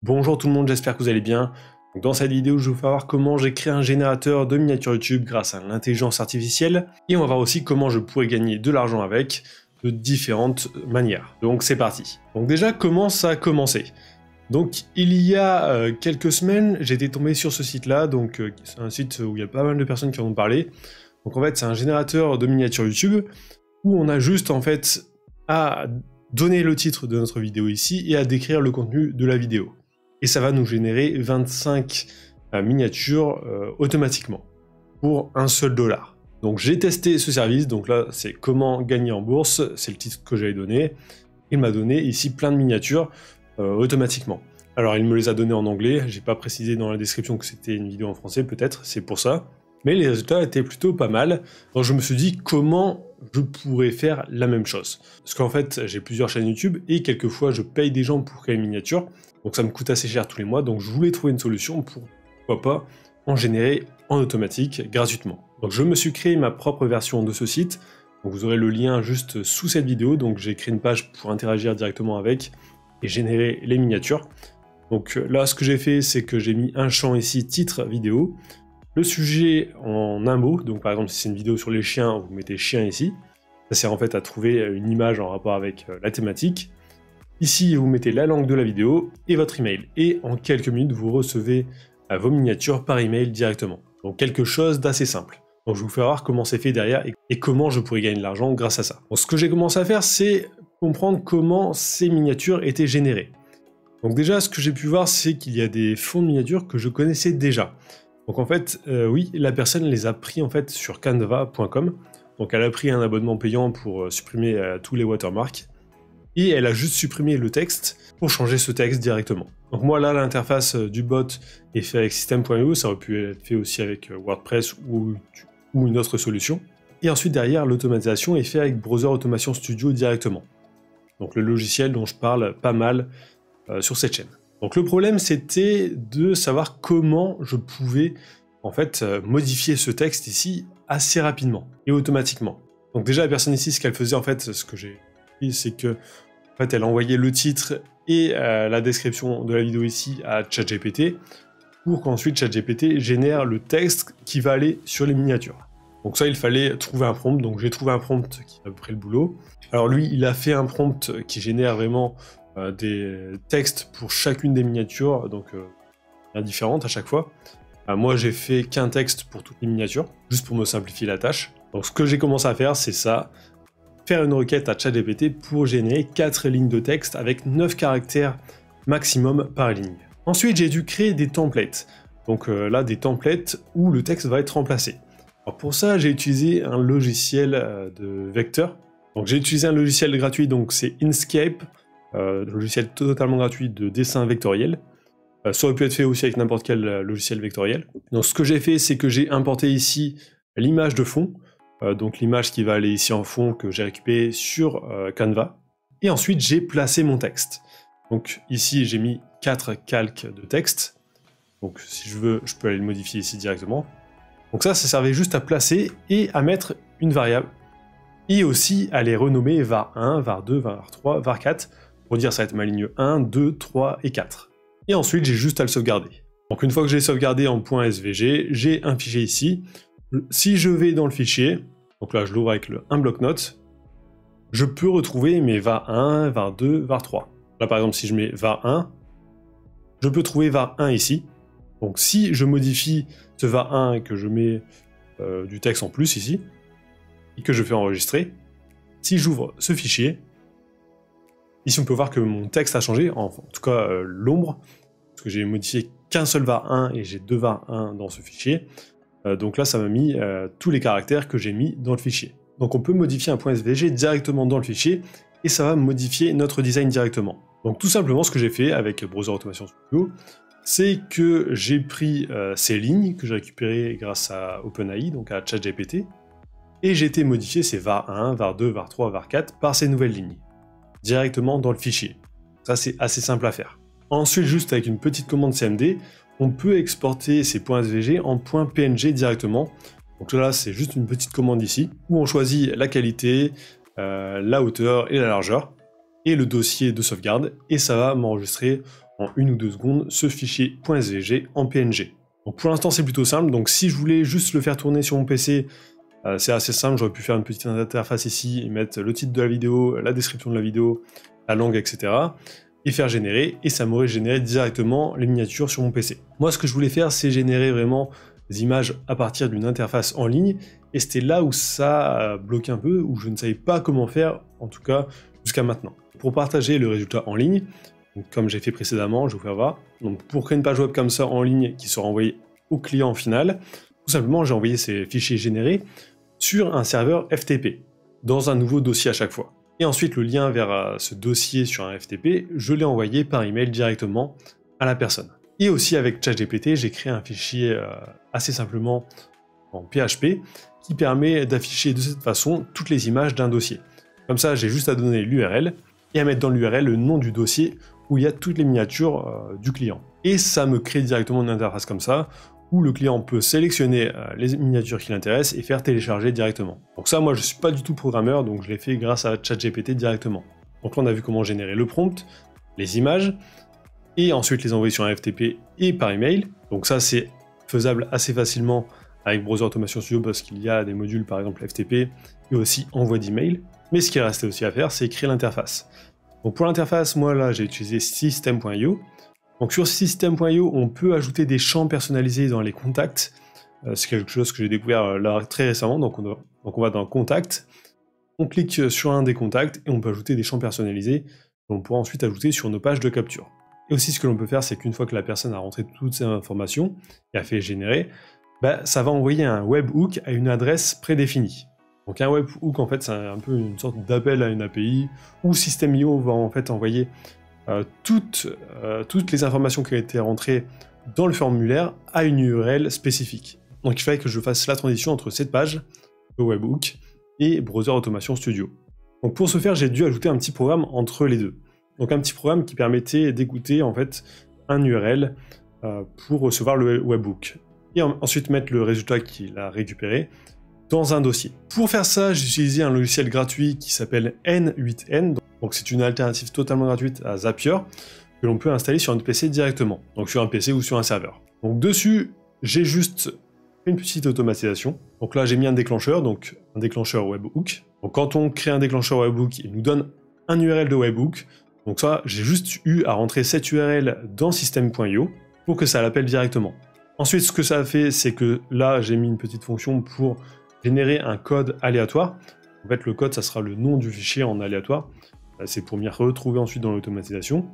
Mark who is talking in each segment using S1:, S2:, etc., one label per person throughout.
S1: Bonjour tout le monde, j'espère que vous allez bien. Dans cette vidéo, je vais vous faire voir comment j'ai créé un générateur de miniatures YouTube grâce à l'intelligence artificielle et on va voir aussi comment je pourrais gagner de l'argent avec de différentes manières. Donc c'est parti. Donc déjà, comment ça a commencé? Donc il y a quelques semaines, j'étais tombé sur ce site-là, donc c'est un site où il y a pas mal de personnes qui en ont parlé. Donc en fait, c'est un générateur de miniatures YouTube où on a juste en fait à donner le titre de notre vidéo ici et à décrire le contenu de la vidéo. Et ça va nous générer 25 miniatures automatiquement pour un seul dollar. Donc j'ai testé ce service, donc là c'est comment gagner en bourse, c'est le titre que j'avais donné. Il m'a donné ici plein de miniatures automatiquement. Alors il me les a donné en anglais, j'ai pas précisé dans la description que c'était une vidéo en français peut-être, c'est pour ça. Mais les résultats étaient plutôt pas mal, donc je me suis dit comment je pourrais faire la même chose. Parce qu'en fait j'ai plusieurs chaînes YouTube et quelquefois je paye des gens pour créer une miniature, donc ça me coûte assez cher tous les mois, donc je voulais trouver une solution pour, pourquoi pas, en générer en automatique, gratuitement. Donc je me suis créé ma propre version de ce site, donc vous aurez le lien juste sous cette vidéo, donc j'ai créé une page pour interagir directement avec et générer les miniatures. Donc là ce que j'ai fait c'est que j'ai mis un champ ici, titre vidéo, le sujet en un mot, donc par exemple si c'est une vidéo sur les chiens, vous mettez chien ici, ça sert en fait à trouver une image en rapport avec la thématique. Ici, vous mettez la langue de la vidéo et votre email. Et en quelques minutes, vous recevez vos miniatures par email directement. Donc quelque chose d'assez simple. Donc je vais vous faire voir comment c'est fait derrière et comment je pourrais gagner de l'argent grâce à ça. Donc ce que j'ai commencé à faire, c'est comprendre comment ces miniatures étaient générées. Donc déjà, ce que j'ai pu voir, c'est qu'il y a des fonds de miniatures que je connaissais déjà. Donc en fait, oui, la personne les a pris en fait sur canva.com. Donc elle a pris un abonnement payant pour supprimer tous les watermarks. Et elle a juste supprimé le texte pour changer ce texte directement. Donc moi là, l'interface du bot est faite avec system.io, ça aurait pu être fait aussi avec WordPress ou une autre solution. Et ensuite derrière, l'automatisation est faite avec Browser Automation Studio directement. Donc le logiciel dont je parle pas mal sur cette chaîne. Donc le problème c'était de savoir comment je pouvais en fait modifier ce texte ici assez rapidement et automatiquement. Donc déjà la personne ici, ce qu'elle faisait en fait, ce que j'ai dit, c'est que en fait, elle envoyait le titre et la description de la vidéo ici à ChatGPT pour qu'ensuite ChatGPT génère le texte qui va aller sur les miniatures. Donc ça, il fallait trouver un prompt, donc j'ai trouvé un prompt qui est à peu près le boulot. Alors lui, il a fait un prompt qui génère vraiment des textes pour chacune des miniatures, donc différentes à chaque fois. Moi, j'ai fait qu'un texte pour toutes les miniatures, juste pour me simplifier la tâche. Donc ce que j'ai commencé à faire, c'est ça. Faire une requête à ChatGPT pour générer 4 lignes de texte avec 9 caractères maximum par ligne. Ensuite, j'ai dû créer des templates. Donc là, des templates où le texte va être remplacé. Alors pour ça, j'ai utilisé un logiciel de vecteur. Donc j'ai utilisé un logiciel gratuit, donc c'est Inkscape, logiciel totalement gratuit de dessin vectoriel. Ça aurait pu être fait aussi avec n'importe quel logiciel vectoriel. Donc ce que j'ai fait, c'est que j'ai importé ici l'image de fond. Donc l'image qui va aller ici en fond que j'ai récupérée sur Canva. Et ensuite j'ai placé mon texte. Donc ici j'ai mis 4 calques de texte. Donc si je veux, je peux aller le modifier ici directement. Donc ça servait juste à placer et à mettre une variable. Et aussi à les renommer var1, var2, var3, var4. Pour dire ça va être ma ligne 1, 2, 3 et 4. Et ensuite j'ai juste à le sauvegarder. Donc une fois que j'ai sauvegardé en .svg, j'ai un fichier ici. Si je vais dans le fichier, donc là je l'ouvre avec un bloc-notes, je peux retrouver mes var1, var2, var3. Là par exemple si je mets var1, je peux trouver var1 ici. Donc si je modifie ce var1 et que je mets du texte en plus ici, et que je fais enregistrer, si j'ouvre ce fichier, ici on peut voir que mon texte a changé, en tout cas l'ombre, parce que j'ai modifié qu'un seul var1 et j'ai 2 var1 dans ce fichier. Donc là, ça m'a mis tous les caractères que j'ai mis dans le fichier. Donc on peut modifier un .svg directement dans le fichier et ça va modifier notre design directement. Donc tout simplement, ce que j'ai fait avec Browser Automation Studio, c'est que j'ai pris ces lignes que j'ai récupérées grâce à OpenAI, donc à ChatGPT, et j'ai été modifier ces var1, var2, var3, var4 par ces nouvelles lignes, directement dans le fichier. Ça, c'est assez simple à faire. Ensuite, juste avec une petite commande CMD, on peut exporter ces .svg en .png directement. Donc là, c'est juste une petite commande ici, où on choisit la qualité, la hauteur et la largeur, et le dossier de sauvegarde, et ça va m'enregistrer en 1 ou 2 secondes ce fichier .svg en PNG. Donc pour l'instant c'est plutôt simple, donc si je voulais juste le faire tourner sur mon PC, c'est assez simple, j'aurais pu faire une petite interface ici et mettre le titre de la vidéo, la description de la vidéo, la langue, etc. et faire générer, et ça m'aurait généré directement les miniatures sur mon PC. Moi ce que je voulais faire c'est générer vraiment des images à partir d'une interface en ligne, et c'était là où ça bloquait un peu, où je ne savais pas comment faire, en tout cas jusqu'à maintenant. Pour partager le résultat en ligne, donc comme j'ai fait précédemment, je vais vous faire voir, donc pour créer une page web comme ça en ligne qui sera envoyée au client final, tout simplement j'ai envoyé ces fichiers générés sur un serveur FTP, dans un nouveau dossier à chaque fois. Et ensuite le lien vers ce dossier sur un FTP, je l'ai envoyé par email directement à la personne. Et aussi avec ChatGPT, j'ai créé un fichier assez simplement en PHP qui permet d'afficher de cette façon toutes les images d'un dossier. Comme ça, j'ai juste à donner l'URL et à mettre dans l'URL le nom du dossier où il y a toutes les miniatures du client. Et ça me crée directement une interface comme ça, où le client peut sélectionner les miniatures qui l'intéressent et faire télécharger directement. Donc ça, moi je suis pas du tout programmeur, donc je l'ai fait grâce à ChatGPT directement. Donc là on a vu comment générer le prompt, les images, et ensuite les envoyer sur un FTP et par email. Donc ça c'est faisable assez facilement avec Browser Automation Studio parce qu'il y a des modules par exemple FTP et aussi envoi d'email. Mais ce qui restait aussi à faire, c'est créer l'interface. Donc pour l'interface, moi là j'ai utilisé System.io. Donc sur System.io, on peut ajouter des champs personnalisés dans les contacts. C'est quelque chose que j'ai découvert là très récemment. Donc on va dans Contact, on clique sur un des contacts et on peut ajouter des champs personnalisés qu'on pourra ensuite ajouter sur nos pages de capture. Et aussi ce que l'on peut faire, c'est qu'une fois que la personne a rentré toutes ces informations et a fait générer, ça va envoyer un webhook à une adresse prédéfinie. Donc un webhook en fait c'est un peu une sorte d'appel à une API où System.io va en fait envoyer toutes les informations qui ont été rentrées dans le formulaire à une URL spécifique. Donc il fallait que je fasse la transition entre cette page, le webhook, et Browser Automation Studio. Donc pour ce faire, j'ai dû ajouter un petit programme entre les deux. Donc un petit programme qui permettait d'écouter en fait un URL pour recevoir le webhook. Et ensuite mettre le résultat qu'il a récupéré dans un dossier. Pour faire ça, j'ai utilisé un logiciel gratuit qui s'appelle N8N. Donc c'est une alternative totalement gratuite à Zapier que l'on peut installer sur un PC directement. Donc sur un PC ou sur un serveur. Donc dessus, j'ai juste fait une petite automatisation. Donc là, j'ai mis un déclencheur, donc un déclencheur webhook. Donc quand on crée un déclencheur webhook, il nous donne un URL de webhook. Donc ça, j'ai juste eu à rentrer cette URL dans System.io pour que ça l'appelle directement. Ensuite, ce que ça a fait, c'est que là, j'ai mis une petite fonction pour générer un code aléatoire. En fait, le code, ça sera le nom du fichier en aléatoire. C'est pour m'y retrouver ensuite dans l'automatisation.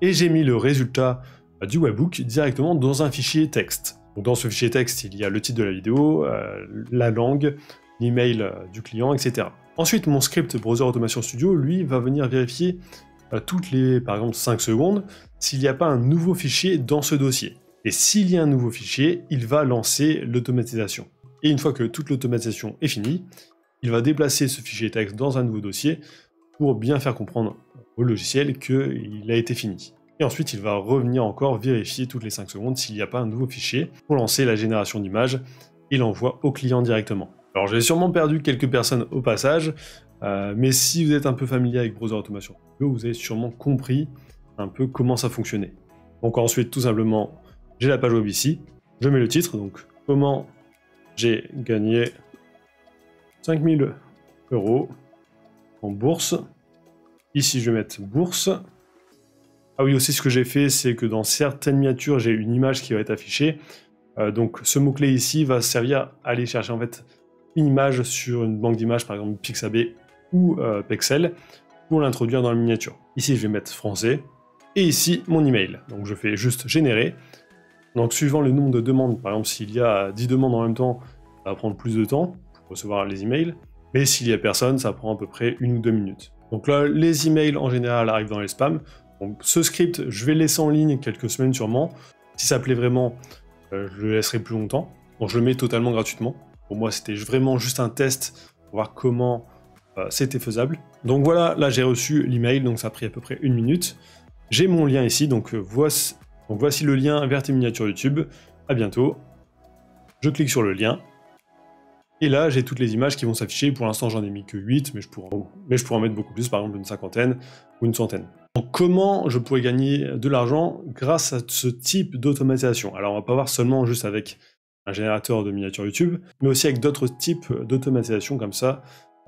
S1: Et j'ai mis le résultat du webhook directement dans un fichier texte. Donc dans ce fichier texte, il y a le titre de la vidéo, la langue, l'email du client, etc. Ensuite, mon script Browser Automation Studio, lui, va venir vérifier toutes les, par exemple, 5 secondes, s'il n'y a pas un nouveau fichier dans ce dossier. Et s'il y a un nouveau fichier, il va lancer l'automatisation. Et une fois que toute l'automatisation est finie, il va déplacer ce fichier texte dans un nouveau dossier pour bien faire comprendre au logiciel qu'il a été fini. Et ensuite, il va revenir encore vérifier toutes les 5 secondes s'il n'y a pas un nouveau fichier pour lancer la génération d'images et l'envoi au client directement. Alors j'ai sûrement perdu quelques personnes au passage, mais si vous êtes un peu familier avec Browser Automation, vous avez sûrement compris un peu comment ça fonctionnait. Donc ensuite, tout simplement, j'ai la page web ici, je mets le titre, donc comment j'ai gagné 5000 € en bourse. Ici, je vais mettre bourse. Ah oui, aussi, ce que j'ai fait, c'est que dans certaines miniatures, j'ai une image qui va être affichée. Donc, ce mot-clé ici va servir à aller chercher en fait une image sur une banque d'images, par exemple Pixabay ou Pexel, pour l'introduire dans la miniature. Ici, je vais mettre français. Et ici, mon email. Donc, je fais juste générer. Donc, suivant le nombre de demandes, par exemple, s'il y a 10 demandes en même temps, ça va prendre plus de temps pour recevoir les emails. Mais s'il y a personne, ça prend à peu près 1 ou 2 minutes. Donc là, les emails en général arrivent dans les spams. Donc ce script, je vais le laisser en ligne quelques semaines sûrement. Si ça plaît vraiment, je le laisserai plus longtemps. Donc je le mets totalement gratuitement. Pour moi, c'était vraiment juste un test pour voir comment c'était faisable. Donc voilà, là j'ai reçu l'email, donc ça a pris à peu près 1 minute. J'ai mon lien ici, donc voici le lien vers tes miniatures YouTube. À bientôt. Je clique sur le lien. Et là, j'ai toutes les images qui vont s'afficher. Pour l'instant, j'en ai mis que 8, mais je pourrais en mettre beaucoup plus, par exemple une 50aine ou une 100aine. Donc, comment je pourrais gagner de l'argent grâce à ce type d'automatisation? Alors on va pas voir seulement juste avec un générateur de miniatures YouTube, mais aussi avec d'autres types d'automatisation comme ça,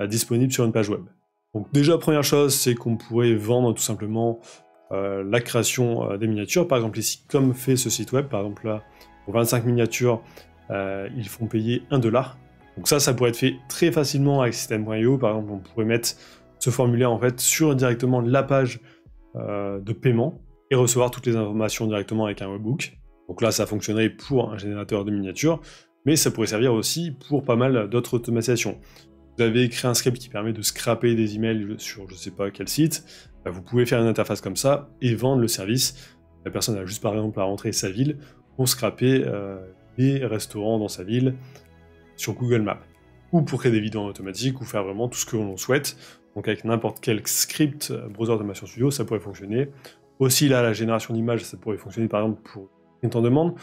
S1: disponibles sur une page web. Donc déjà, première chose, c'est qu'on pourrait vendre tout simplement la création des miniatures. Par exemple ici, comme fait ce site web, par exemple là, pour 25 miniatures, ils font payer $1. Donc ça pourrait être fait très facilement avec System.io. Par exemple, on pourrait mettre ce formulaire en fait sur directement la page de paiement et recevoir toutes les informations directement avec un webhook. Donc là, ça fonctionnerait pour un générateur de miniatures, mais ça pourrait servir aussi pour pas mal d'autres automatisations. Vous avez écrit un script qui permet de scraper des emails sur je sais pas quel site, vous pouvez faire une interface comme ça et vendre le service. La personne a juste par exemple à rentrer sa ville pour scraper les restaurants dans sa ville sur Google Maps, ou pour créer des vidéos en automatique, ou faire vraiment tout ce que l'on souhaite. Donc avec n'importe quel script Browser Automation Studio, ça pourrait fonctionner. Aussi là, la génération d'images, ça pourrait fonctionner par exemple pour print en demande.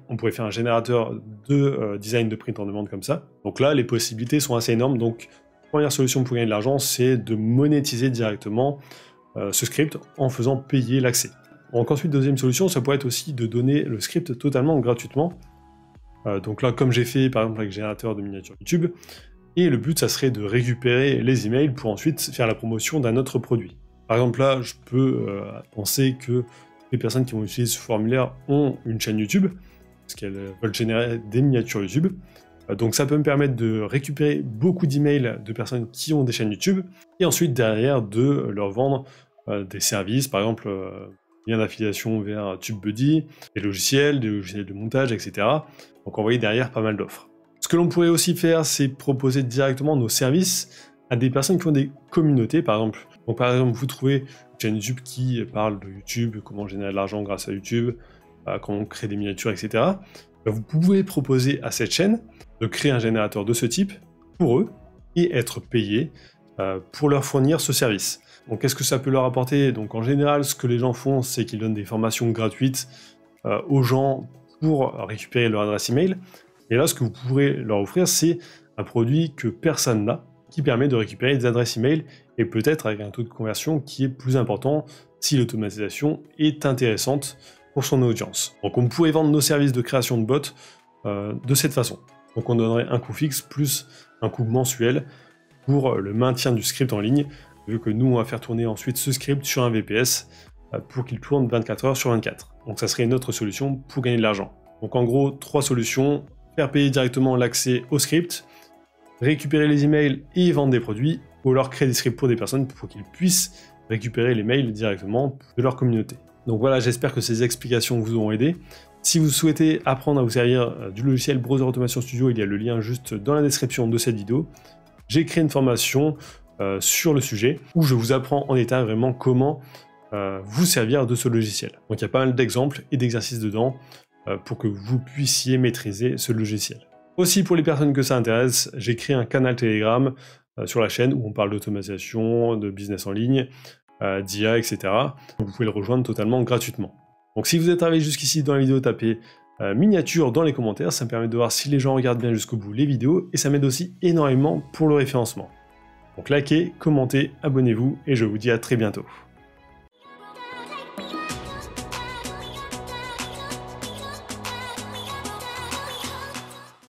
S1: On pourrait faire un générateur de design de print en demande comme ça. Donc là, les possibilités sont assez énormes. Donc, première solution pour gagner de l'argent, c'est de monétiser directement ce script en faisant payer l'accès. Donc ensuite, deuxième solution, ça pourrait être aussi de donner le script totalement gratuitement. Donc là, comme j'ai fait par exemple avec le générateur de miniatures YouTube, et le but, ça serait de récupérer les emails pour ensuite faire la promotion d'un autre produit. Par exemple là, je peux penser que les personnes qui vont utiliser ce formulaire ont une chaîne YouTube, parce qu'elles veulent générer des miniatures YouTube. Donc ça peut me permettre de récupérer beaucoup d'emails de personnes qui ont des chaînes YouTube, et ensuite derrière de leur vendre des services, par exemple lien d'affiliation vers TubeBuddy, des logiciels de montage, etc. Donc envoyer derrière pas mal d'offres. Ce que l'on pourrait aussi faire, c'est proposer directement nos services à des personnes qui ont des communautés, par exemple. Donc par exemple, vous trouvez une chaîne YouTube qui parle de YouTube, comment générer de l'argent grâce à YouTube, comment on crée des miniatures, etc. Vous pouvez proposer à cette chaîne de créer un générateur de ce type pour eux et être payé pour leur fournir ce service. Donc qu'est-ce que ça peut leur apporter? Donc en général, ce que les gens font, c'est qu'ils donnent des formations gratuites aux gens pour récupérer leur adresse email. Et là, ce que vous pourrez leur offrir, c'est un produit que personne n'a, qui permet de récupérer des adresses email, et peut-être avec un taux de conversion qui est plus important si l'automatisation est intéressante pour son audience. Donc on pourrait vendre nos services de création de bots de cette façon. Donc on donnerait un coût fixe plus un coût mensuel pour le maintien du script en ligne, vu que nous on va faire tourner ensuite ce script sur un VPS pour qu'il tourne 24 heures sur 24. Donc ça serait une autre solution pour gagner de l'argent. Donc en gros, 3 solutions: faire payer directement l'accès au script, récupérer les emails et vendre des produits, ou alors créer des scripts pour des personnes pour qu'ils puissent récupérer les mails directement de leur communauté. Donc voilà, j'espère que ces explications vous auront aidé. Si vous souhaitez apprendre à vous servir du logiciel Browser Automation Studio, il y a le lien juste dans la description de cette vidéo. J'ai créé une formation sur le sujet où je vous apprends en détail vraiment comment vous servir de ce logiciel. Donc il y a pas mal d'exemples et d'exercices dedans pour que vous puissiez maîtriser ce logiciel. Aussi, pour les personnes que ça intéresse, j'ai créé un canal Telegram sur la chaîne où on parle d'automatisation, de business en ligne, d'IA, etc. Vous pouvez le rejoindre totalement gratuitement. Donc si vous êtes arrivé jusqu'ici dans la vidéo, tapez miniature dans les commentaires, ça me permet de voir si les gens regardent bien jusqu'au bout les vidéos, et ça m'aide aussi énormément pour le référencement. Donc likez, commentez, abonnez-vous, et je vous dis à très bientôt.